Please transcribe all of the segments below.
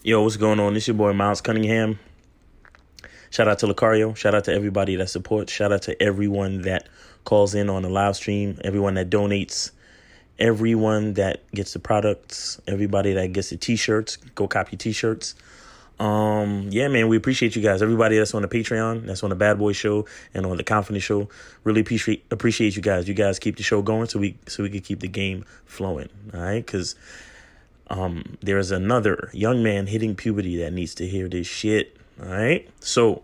Yo, what's going on? This your boy Miles Cunningham. Shout out to Lucario. Shout out to everybody that supports. Shout out to everyone that calls in on the live stream. Everyone that donates. Everyone that gets the products. Everybody that gets the t-shirts. Go copy t-shirts. Yeah, man, we appreciate you guys. Everybody that's on the Patreon, that's on the Bad Boy Show and on the Confidence Show. Really appreciate you guys. You guys keep the show going so we can keep the game flowing. All right, because there is another young man hitting puberty that needs to hear this shit. All right. So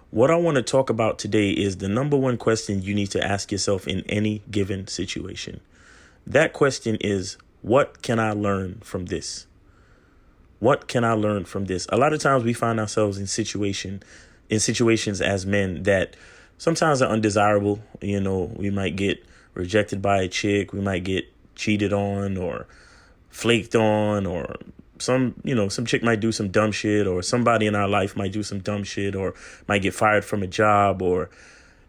what I want to talk about today is the number one question you need to ask yourself in any given situation. That question is, what can I learn from this? What can I learn from this? A lot of times we find ourselves in situations as men that sometimes are undesirable. You know, we might get rejected by a chick. We might get cheated on or flaked on, or some chick might do some dumb shit, or somebody in our life might do some dumb shit, or might get fired from a job, or,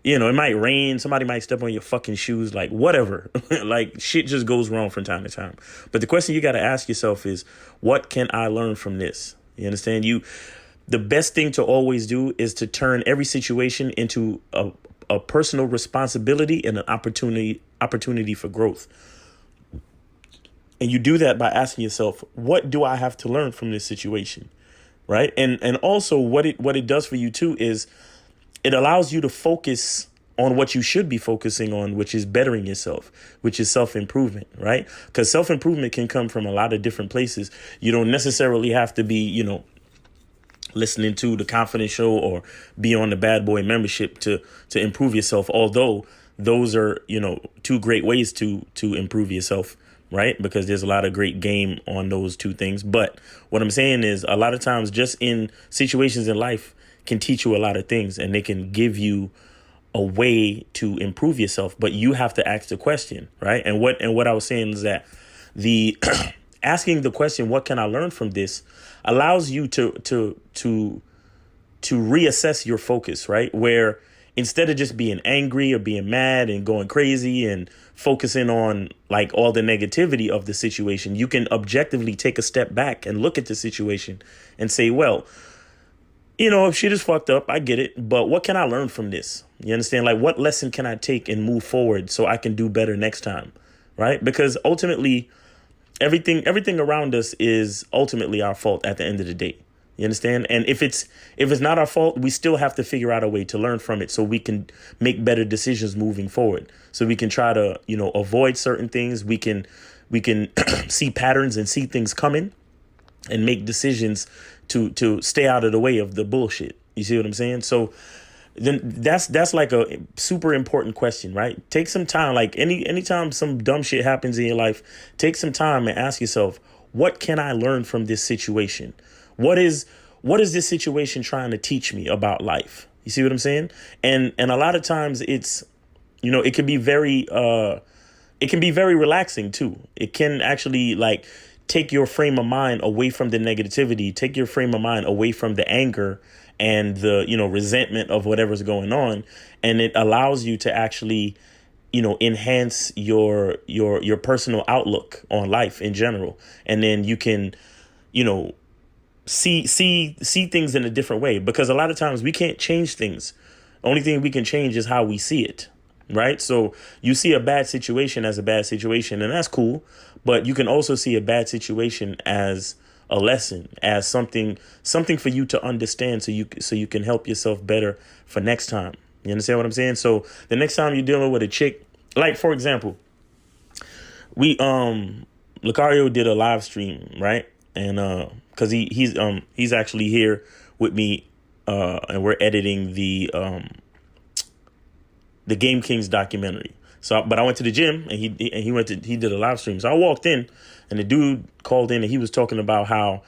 it might rain. Somebody might step on your fucking shoes, like whatever. Like shit just goes wrong from time to time. But the question you got to ask yourself is, what can I learn from this? You understand? The best thing to always do is to turn every situation into a personal responsibility and an opportunity for growth. And you do that by asking yourself, what do I have to learn from this situation? Right. And also what it does for you, too, is it allows you to focus on what you should be focusing on, which is bettering yourself, which is self-improvement. Right. Because self-improvement can come from a lot of different places. You don't necessarily have to be, listening to the Confidence Show or be on the Bad Boy membership to improve yourself. Although those are, two great ways to improve yourself. Right. Because there's a lot of great game on those two things. But what I'm saying is a lot of times just in situations in life can teach you a lot of things, and they can give you a way to improve yourself. But you have to ask the question. Right. And what I was saying is that the asking the question, what can I learn from this, allows you to reassess your focus. Right. Where instead of just being angry or being mad and going crazy and focusing on like all the negativity of the situation, you can objectively take a step back and look at the situation and say, well, if shit is fucked up, I get it. But what can I learn from this? You understand? Like, what lesson can I take and move forward so I can do better next time? Right. Because ultimately, everything around us is ultimately our fault at the end of the day. You understand? And if it's not our fault, we still have to figure out a way to learn from it so we can make better decisions moving forward. So we can try to, avoid certain things. We can see patterns and see things coming and make decisions to stay out of the way of the bullshit. You see what I'm saying? So then that's like a super important question, right? Take some time, like anytime some dumb shit happens in your life, take some time and ask yourself, what can I learn from this situation? What is this situation trying to teach me about life? You see what I'm saying? And a lot of times it's, it can be very relaxing too. It can actually like take your frame of mind away from the negativity, take your frame of mind away from the anger and the, resentment of whatever's going on. And it allows you to actually, enhance your personal outlook on life in general. And then you can, see things in a different way, because a lot of times we can't change things. The only thing we can change is how we see it. Right. So you see a bad situation as a bad situation, and that's cool. But you can also see a bad situation as a lesson, as something for you to understand so you can help yourself better for next time. You understand what I'm saying? So the next time you're dealing with a chick, like, for example, Lucario did a live stream. Right. And because he's actually here with me, and we're editing the Game Kings documentary. So, but I went to the gym and he did a live stream. So I walked in and the dude called in and he was talking about how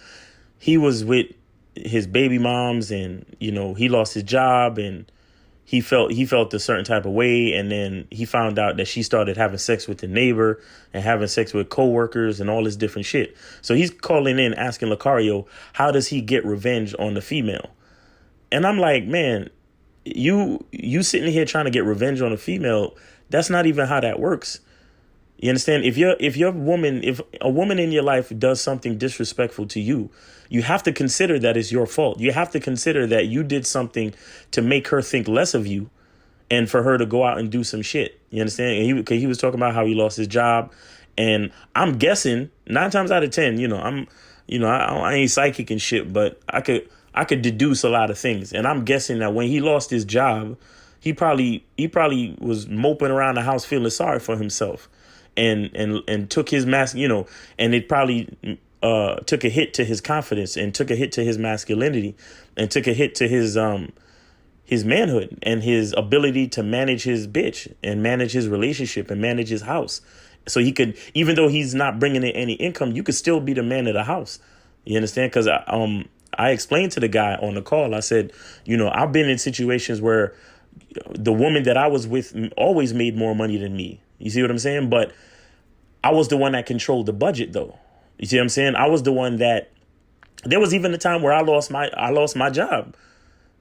he was with his baby moms and, he lost his job and he felt a certain type of way. And then he found out that she started having sex with the neighbor and having sex with coworkers and all this different shit. So he's calling in asking Lucario, how does he get revenge on the female? And I'm like, man, you sitting here trying to get revenge on a female. That's not even how that works. You understand? If a woman in your life does something disrespectful to you, you have to consider that it's your fault. You have to consider that you did something to make her think less of you and for her to go out and do some shit. You understand? And he was talking about how he lost his job. And I'm guessing 9 times out of 10, I ain't psychic and shit, but I could deduce a lot of things. And I'm guessing that when he lost his job, he probably was moping around the house feeling sorry for himself and took his mask, and it probably took a hit to his confidence and took a hit to his masculinity and took a hit to his manhood and his ability to manage his bitch and manage his relationship and manage his house. So he could, even though he's not bringing in any income, you could still be the man of the house. You understand? Because I explained to the guy on the call, I said, I've been in situations where the woman that I was with always made more money than me. You see what I'm saying? But I was the one that controlled the budget, though. You see what I'm saying? I was the one that, there was even a time where I lost my job.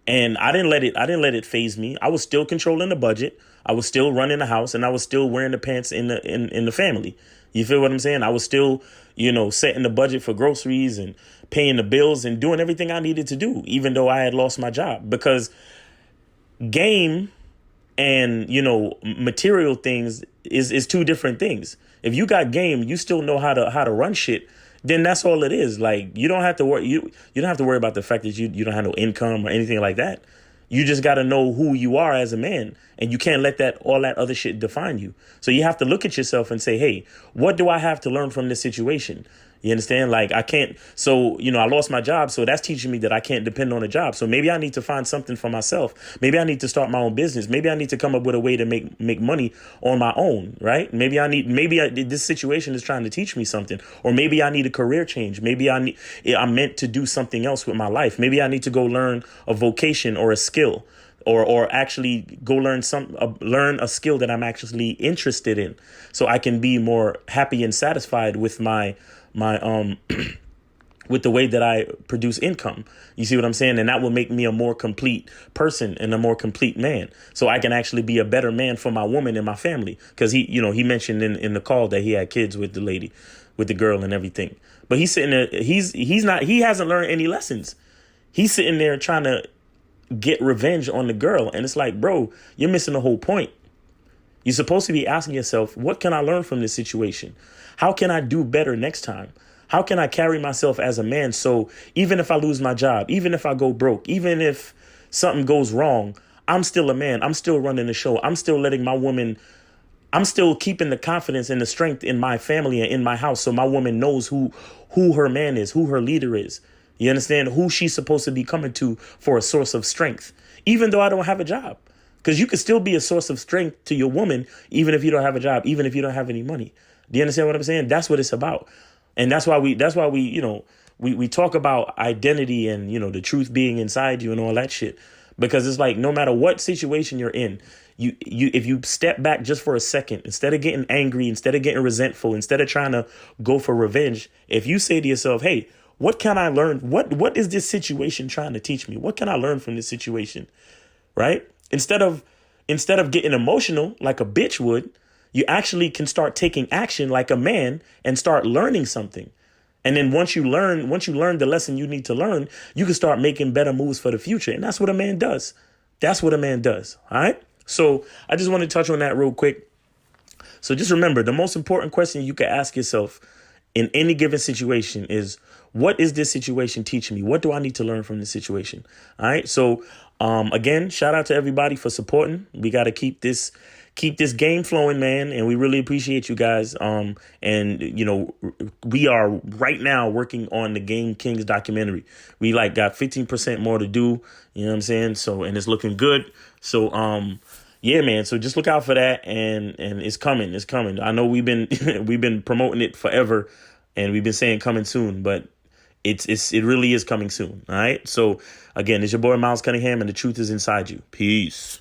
And I didn't let it faze me. I was still controlling the budget. I was still running the house, and I was still wearing the pants in the family. You feel what I'm saying? I was still, setting the budget for groceries and paying the bills and doing everything I needed to do, even though I had lost my job. Because game and, material things is two different things. If you got game, you still know how to run shit, then that's all it is. Like, you don't have to worry. You don't have to worry about the fact that you don't have no income or anything like that. You just got to know who you are as a man, and you can't let all that other shit define you. So you have to look at yourself and say, hey, what do I have to learn from this situation? You understand? Like, I can't. So, I lost my job. So that's teaching me that I can't depend on a job. So maybe I need to find something for myself. Maybe I need to start my own business. Maybe I need to come up with a way to make money on my own. Right. This situation is trying to teach me something, or maybe I need a career change. Maybe I'm meant to do something else with my life. Maybe I need to go learn a vocation or a skill. Or actually go learn a skill that I'm actually interested in, so I can be more happy and satisfied with my with the way that I produce income. You see what I'm saying? And that will make me a more complete person and a more complete man. So I can actually be a better man for my woman and my family. Because he mentioned in the call that he had kids with the lady, with the girl and everything. But he's sitting there. He hasn't learned any lessons. He's sitting there trying to get revenge on the girl. And it's like, bro, you're missing the whole point. You're supposed to be asking yourself, what can I learn from this situation? How can I do better next time? How can I carry myself as a man? So even if I lose my job, even if I go broke, even if something goes wrong, I'm still a man. I'm still running the show. I'm still letting my woman, I'm still keeping the confidence and the strength in my family and in my house. So my woman knows who her man is, who her leader is. You understand? Who she's supposed to be coming to for a source of strength, even though I don't have a job. Because you could still be a source of strength to your woman, even if you don't have a job, even if you don't have any money. Do you understand what I'm saying? That's what it's about. And that's why we talk about identity and, the truth being inside you and all that shit. Because it's like, no matter what situation you're in, if you step back just for a second, instead of getting angry, instead of getting resentful, instead of trying to go for revenge, if you say to yourself, hey, what can I learn? What is this situation trying to teach me? What can I learn from this situation? Right? Instead of getting emotional like a bitch would, you actually can start taking action like a man and start learning something. And then once you learn the lesson you need to learn, you can start making better moves for the future. And that's what a man does. That's what a man does. All right. So I just want to touch on that real quick. So just remember, the most important question you can ask yourself in any given situation is, what is this situation teaching me? What do I need to learn from this situation? All right. So again, shout out to everybody for supporting. We got to keep this game flowing, man. And we really appreciate you guys. And, we are right now working on the Game Kings documentary. We got 15% more to do. You know what I'm saying? So, and it's looking good. So, yeah, man. So just look out for that. And it's coming. It's coming. I know we've been promoting it forever, and we've been saying coming soon, but it really is coming soon. All right. So again, it's your boy Miles Cunningham, and the truth is inside you. Peace.